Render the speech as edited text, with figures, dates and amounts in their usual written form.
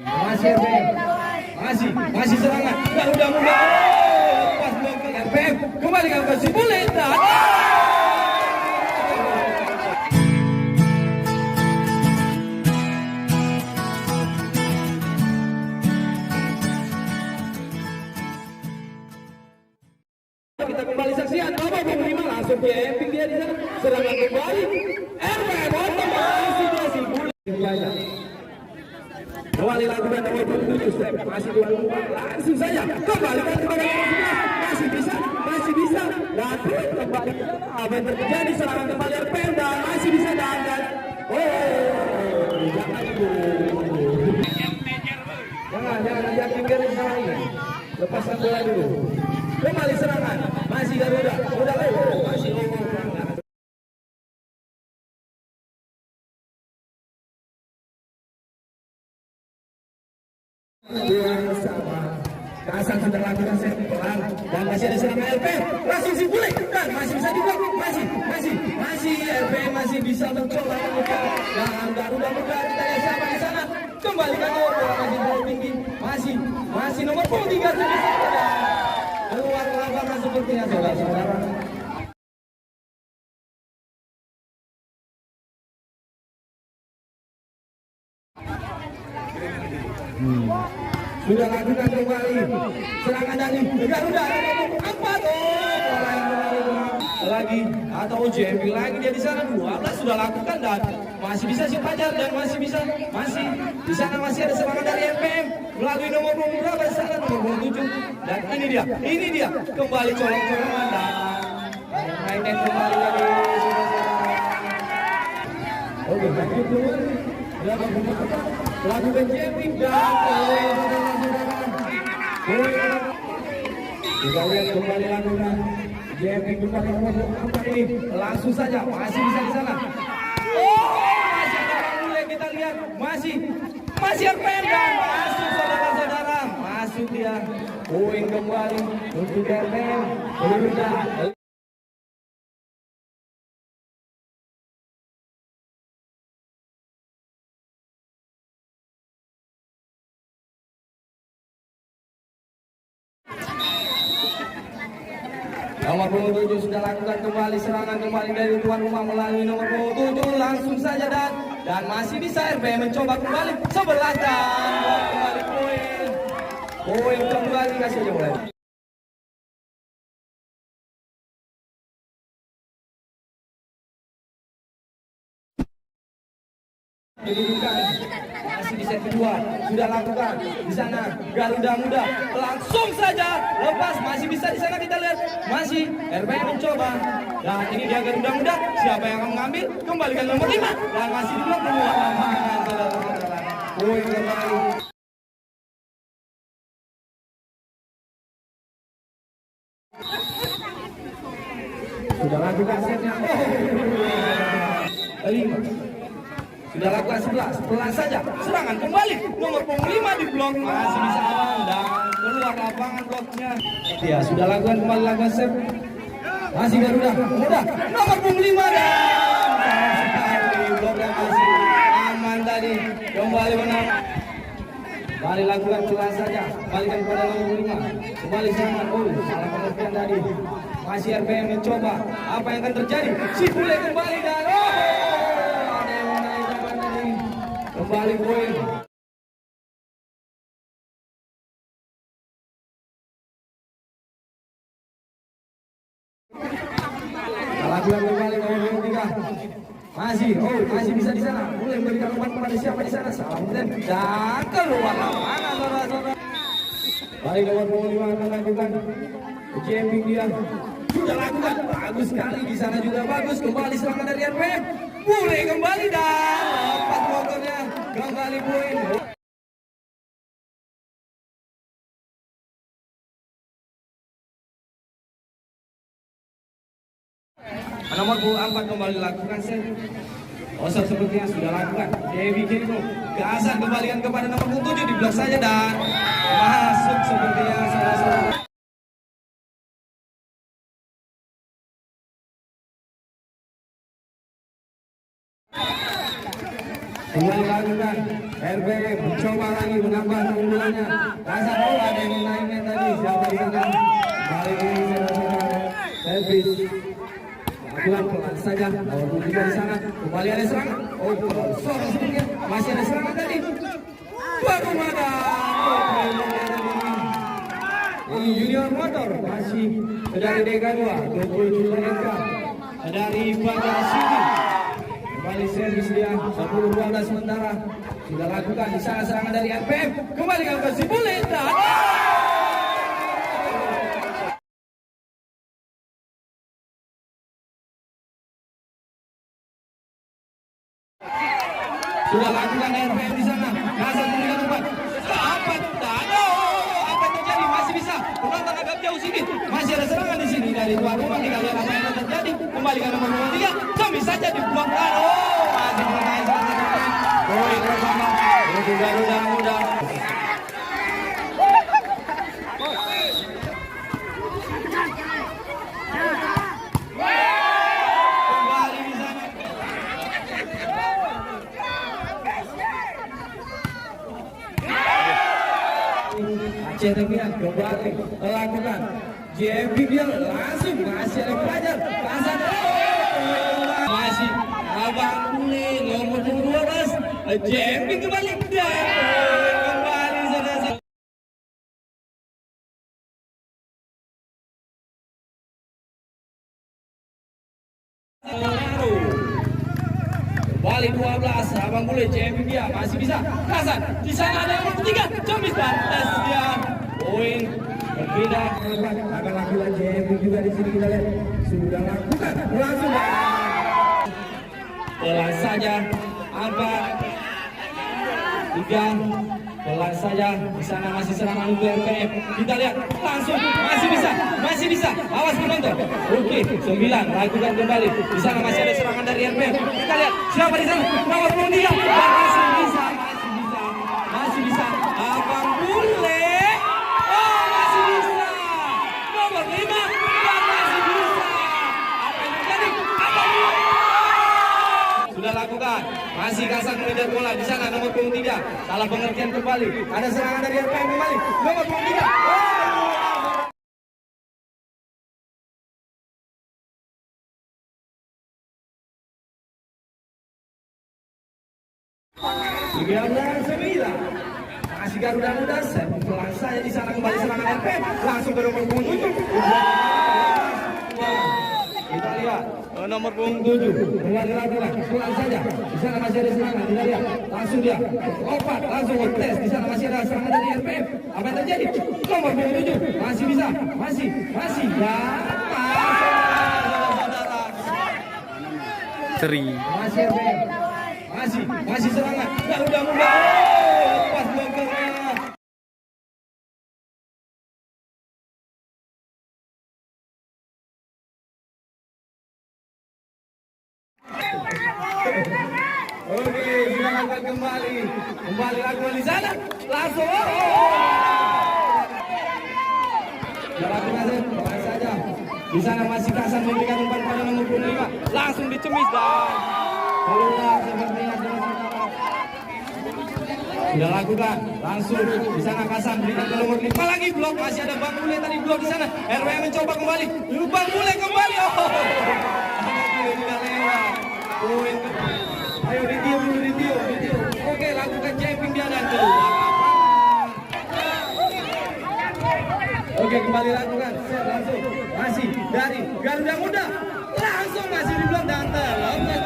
Masih RPM, masih serangan. Garuda Muda. Lepas blok RPM, kembali ke si Bulet. Kita kembali saksikan babak kelima langsung ke Epic dia di sana. Serangan kembali. RPM masih si Bulet. Kembali lakukan nomor 27 step masih dilakukan langsung saja kembalikan kepada nomor 11 masih bisa dan kembali apa yang terjadi serangan kembali RPM dan masih bisa dan jangan yakin garis lagi lepaskan bola dulu kembali serangan masih Garuda udah masih sama Kasan sudah lakukan set pelan dan masih ada serangan RPM langsung si Bule dan masih bisa diblok masih RPM masih bisa mencoba membuka dan Garuda Muda kita lihat siapa di sana kembalikan bola masih bola tinggi masih nomor 23 keluar lapangan sepertinya saudara-saudara. Sudah lakukan kembali serangan dari Garuda empat lagi atau JMP lagi dia di sana 12 sudah lakukan dan masih bisa si Fajar dan masih di sana masih ada serangan dari RPM melalui nomor berapa di sana nomor 27 dan ini dia kembali colong-colongan dan mainkan kembali lagi oke lanjut dulu lakukan jamming dan kita lihat kembali lakukan jamming kepada nomor 4 ini langsung saja masih bisa di sana masih mulai kita lihat masih RPM dan masuk saudara-saudara masuk dia poin kembali untuk RPM Garuda. Nomor 27 sudah lakukan kembali serangan kembali dari tuan rumah melalui nomor 27 langsung saja dan masih bisa RPM mencoba kembali 11 dan kembali poin kembali kasih aja mulai. Masih di set kedua sudah lakukan di sana Garuda Muda langsung saja lepas masih bisa di sana kita lihat masih RPM mencoba dan ini dia Garuda Muda siapa yang akan mengambil kembalikan nomor 5 dan masih di blok nomor lapangan saudara-saudara poin kembali. Sudah lakukan setnya 5 sudah lakukan 11 pelan saja serangan kembali nomor 5 di blok masih bisa aman dan keluar lapangan bloknya ya sudah lakukan kembali lakukan set masih Garuda Muda nomor 5 dan blok yang masih aman tadi kembali menang kembali lakukan pelan saja kembalikan kepada nomor 5 kembali serangan salah pengertian tadi masih RPM mencoba apa yang akan terjadi si Bule kembali dan kembali poin. Lakukan kembali nomor 23. Masih bisa di sana. Mulai memberikan umpan kepada siapa di sana? Salah dan keluar lapangan saudara-saudara. Baik nomor 25 akan lakukan jamming dia. Sudah lakukan bagus sekali di sana juga bagus kembali serangan dari RPM. Mulai kembali dan empat motornya kembali poin. Nomor 4 kembali lakukan set. Osor sepertinya sudah lakukan. Dewi Kiriko Gasan kembalikan kepada nomor 7 di blok saja dan masuk sepertinya saudara-saudara. Kembali lakukan RPM mencoba lagi menambah keunggulannya. Rasa bola ada yang menaiknya tadi. Siapa di sana? Kali ini servis. Lakukan pelan saja. Nomor 23 di sana. Kembali ada serangan. Oh, sorong sebelumnya. Masih ada serangan tadi. Baru ada. Ini Junior Motor masih dari Deka 2. 27 menit dari Bandar Sini. Kembali servis dia 10-12 sementara. Sudah lakukan di sana serangan dari RPM. Kembali ke Sibulit dan sudah lakukan RPM di sana. Rasa memberikan umpan. Apa yang terjadi? Masih bisa. Penonton agak jauh sedikit. Masih ada serangan di sini dari tuan rumah. Kita lihat apa yang terjadi. Kembali ke nomor 23. Kami saja di blok kanan. Masih bermain saja. Poin bersama. Untuk Garuda Muda. Kembali di sana. Aceh Temian kembali melakukan JMP dia langsung masih ada pelajar pasang masih Abang Bule nomor 12 JMP kembali dan kembali saudara. Kembali 12 Abang Bule JMP dia masih bisa Hasan di sana ada nomor 3 Jomis Bantes dia poin berpindah akan lakukan JMP juga di sini kita lihat sudah lakukan langsung pelan saja Abang 3 pelan saja di sana masih serangan untuk RPM kita lihat langsung masih bisa awas penonton. Oke 9 lakukan kembali di sana masih ada serangan dari RPM kita lihat siapa di sana nomor 23 masih bisa Abang Bule masih bisa nomor 5 dan masih bisa apa yang terjadi Abang Bule sudah lakukan masih kasar mengejar bola di sana nomor 23 salah pengertian kembali ada serangan dari RPM kembali nomor 23 9 masih Garuda Muda pelan saja di sana kembali serangan RPM langsung ke nomor 7 kita lihat nomor 7 kembali lakukan pelan saja di sana masih ada serangan kita lihat langsung dia lompat langsung tes di sana masih ada serangan dari RPM apa yang terjadi nomor 7 masih bisa masih dan Tri masih RPM masih serangan Garuda Muda lepas blokernya oke sudah lakukan kembali lakukan di sana langsung lakukan saja di sana masih kasar memberikan umpan pada nomor 25 langsung dicemis dan keluar sepertinya sudah lakukan langsung di sana kasar berikan ke nomor 5 lagi blok masih ada Bang Bule tadi blok di sana RWM mencoba kembali Bang Bule kembali Bang Bule tidak lewat poin ayo ditiup oke lakukan jumping dia dan keluar oke kembali lakukan set langsung masih dari Garuda Muda langsung masih di blok dan terlepas